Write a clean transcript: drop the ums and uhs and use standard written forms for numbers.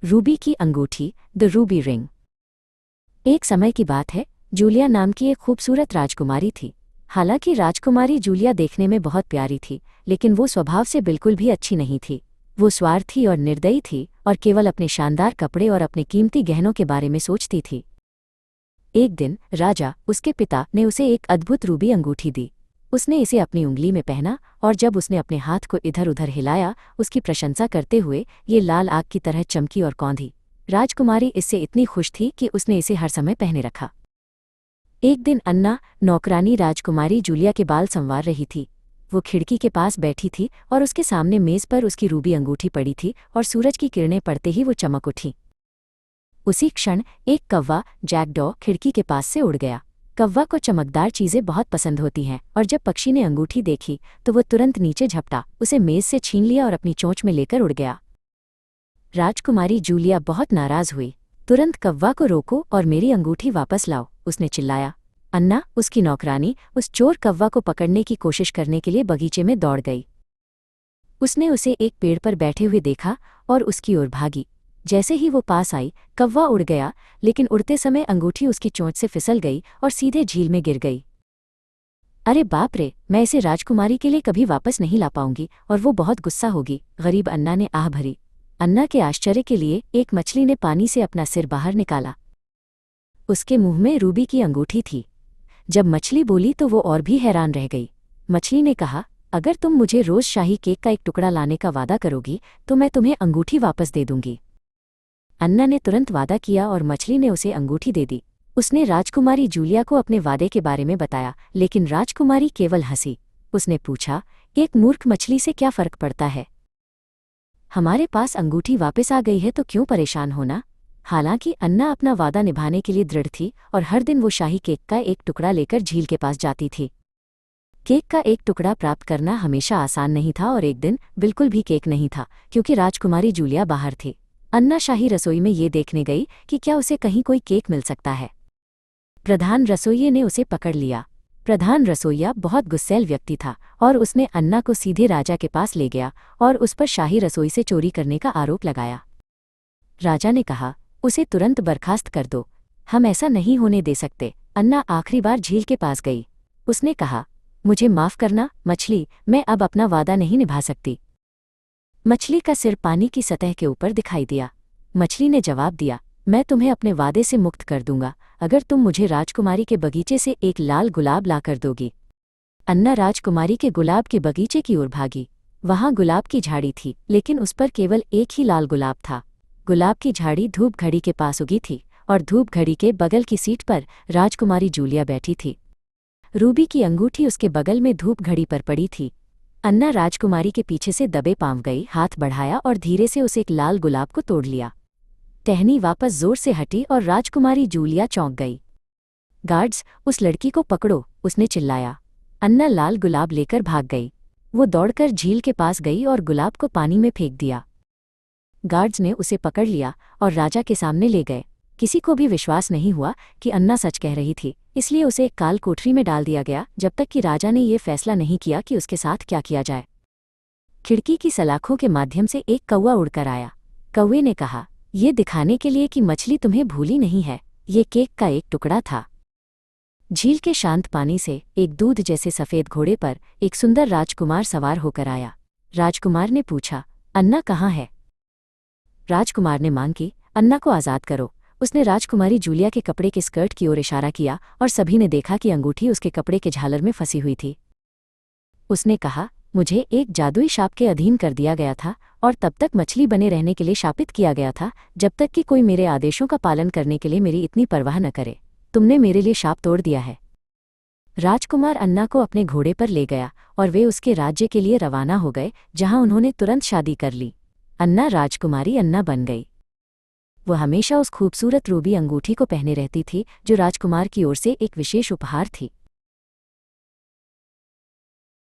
Ruby की अंगूठी, the Ruby ring. एक समय की बात है, जूलिया नाम की एक खूबसूरत राजकुमारी थी। हालांकि राजकुमारी जूलिया देखने में बहुत प्यारी थी, लेकिन वो स्वभाव से बिल्कुल भी अच्छी नहीं थी। वो स्वार्थी और निर्दयी थी और केवल अपने शानदार कपड़े और अपने कीमती गहनों के बारे में सोचती थी। एक दिन राजा, उसके पिता, ने उसे एक अद्भुत रूबी अंगूठी दी। उसने इसे अपनी उंगली में पहना और जब उसने अपने हाथ को इधर उधर हिलाया, उसकी प्रशंसा करते हुए ये लाल आग की तरह चमकी और कौंधी। राजकुमारी इससे इतनी खुश थी कि उसने इसे हर समय पहने रखा। एक दिन अन्ना, नौकरानी राजकुमारी जूलिया के बाल संवार रही थी। वो खिड़की के पास बैठी थी और उसके सामने मेज पर उसकी रूबी अंगूठी पड़ी थी और सूरज की किरणें पड़ते ही वो चमक उठी। उसी क्षण एक कौवा, जैकडॉ, खिड़की के पास से उड़ गया। कौवा को चमकदार चीजें बहुत पसंद होती हैं और जब पक्षी ने अंगूठी देखी तो वो तुरंत नीचे झपटा, उसे मेज से छीन लिया और अपनी चोंच में लेकर उड़ गया। राजकुमारी जूलिया बहुत नाराज हुई। तुरंत कौवा को रोको और मेरी अंगूठी वापस लाओ, उसने चिल्लाया। अन्ना, उसकी नौकरानी, उस चोर कौवा को पकड़ने की कोशिश करने के लिए बगीचे में दौड़ गई। उसने उसे एक पेड़ पर बैठे हुए देखा और उसकी ओर भागी। जैसे ही वो पास आई, कौवा उड़ गया, लेकिन उड़ते समय अंगूठी उसकी चोंच से फिसल गई और सीधे झील में गिर गई। अरे बाप रे, मैं इसे राजकुमारी के लिए कभी वापस नहीं ला पाऊंगी और वो बहुत गुस्सा होगी, गरीब अन्ना ने आह भरी। अन्ना के आश्चर्य के लिए एक मछली ने पानी से अपना सिर बाहर निकाला। उसके मुंह में रूबी की अंगूठी थी। जब मछली बोली तो वो और भी हैरान रह गई। मछली ने कहा, अगर तुम मुझे रोज शाही केक का एक टुकड़ा लाने का वादा करोगी तो मैं तुम्हें अंगूठी वापस दे दूंगी। अन्ना ने तुरंत वादा किया और मछली ने उसे अंगूठी दे दी। उसने राजकुमारी जूलिया को अपने वादे के बारे में बताया, लेकिन राजकुमारी केवल हंसी। उसने पूछा, एक मूर्ख मछली से क्या फर्क पड़ता है? हमारे पास अंगूठी वापस आ गई है तो क्यों परेशान होना? हालांकि अन्ना अपना वादा निभाने के लिए दृढ़ थी और हर दिन वो शाही केक का एक टुकड़ा लेकर झील के पास जाती थी। केक का एक टुकड़ा प्राप्त करना हमेशा आसान नहीं था और एक दिन बिल्कुल भी केक नहीं था, क्योंकि राजकुमारी जूलिया बाहर थी। अन्ना शाही रसोई में ये देखने गई कि क्या उसे कहीं कोई केक मिल सकता है। प्रधान रसोइये ने उसे पकड़ लिया। प्रधान रसोइया बहुत गुस्सैल व्यक्ति था और उसने अन्ना को सीधे राजा के पास ले गया और उस पर शाही रसोई से चोरी करने का आरोप लगाया। राजा ने कहा, उसे तुरंत बर्खास्त कर दो, हम ऐसा नहीं होने दे सकते। अन्ना आखिरी बार झील के पास गई। उसने कहा, मुझे माफ करना मछली, मैं अब अपना वादा नहीं निभा सकती। मछली का सिर पानी की सतह के ऊपर दिखाई दिया। मछली ने जवाब दिया, मैं तुम्हें अपने वादे से मुक्त कर दूंगा अगर तुम मुझे राजकुमारी के बगीचे से एक लाल गुलाब ला कर दोगी। अन्ना राजकुमारी के गुलाब के बगीचे की ओर भागी। वहां गुलाब की झाड़ी थी, लेकिन उस पर केवल एक ही लाल गुलाब था। गुलाब की झाड़ी धूप घड़ी के पास उगी थी और धूप घड़ी के बगल की सीट पर राजकुमारी जूलिया बैठी थी। रूबी की अंगूठी उसके बगल में धूप घड़ी पर पड़ी थी। अन्ना राजकुमारी के पीछे से दबे पांव गई, हाथ बढ़ाया और धीरे से उसे एक लाल गुलाब को तोड़ लिया। टहनी वापस जोर से हटी और राजकुमारी जूलिया चौंक गई। गार्ड्स, उस लड़की को पकड़ो, उसने चिल्लाया। अन्ना लाल गुलाब लेकर भाग गई। वो दौड़कर झील के पास गई और गुलाब को पानी में फेंक दिया। गार्ड्स ने उसे पकड़ लिया और राजा के सामने ले गए। किसी को भी विश्वास नहीं हुआ कि अन्ना सच कह रही थी, इसलिए उसे एक काल कोठरी में डाल दिया गया जब तक कि राजा ने ये फैसला नहीं किया कि उसके साथ क्या किया जाए। खिड़की की सलाखों के माध्यम से एक कौवा उड़कर आया। कौवे ने कहा, ये दिखाने के लिए कि मछली तुम्हें भूली नहीं है, ये केक का एक टुकड़ा था। झील के शांत पानी से एक दूध जैसे सफेद घोड़े पर एक सुंदर राजकुमार सवार होकर आया। राजकुमार ने पूछा, अन्ना कहाँ है? राजकुमार ने मांग की, अन्ना को आज़ाद करो। उसने राजकुमारी जूलिया के कपड़े के स्कर्ट की ओर इशारा किया और सभी ने देखा कि अंगूठी उसके कपड़े के झालर में फंसी हुई थी। उसने कहा, मुझे एक जादुई शाप के अधीन कर दिया गया था और तब तक मछली बने रहने के लिए शापित किया गया था जब तक कि कोई मेरे आदेशों का पालन करने के लिए मेरी इतनी परवाह न करे। तुमने मेरे लिए शाप तोड़ दिया है। राजकुमार अन्ना को अपने घोड़े पर ले गया और वे उसके राज्य के लिए रवाना हो गए, जहां उन्होंने तुरंत शादी कर ली। अन्ना राजकुमारी अन्ना बन गई। वो हमेशा उस खूबसूरत रूबी अंगूठी को पहने रहती थी जो राजकुमार की ओर से एक विशेष उपहार थी।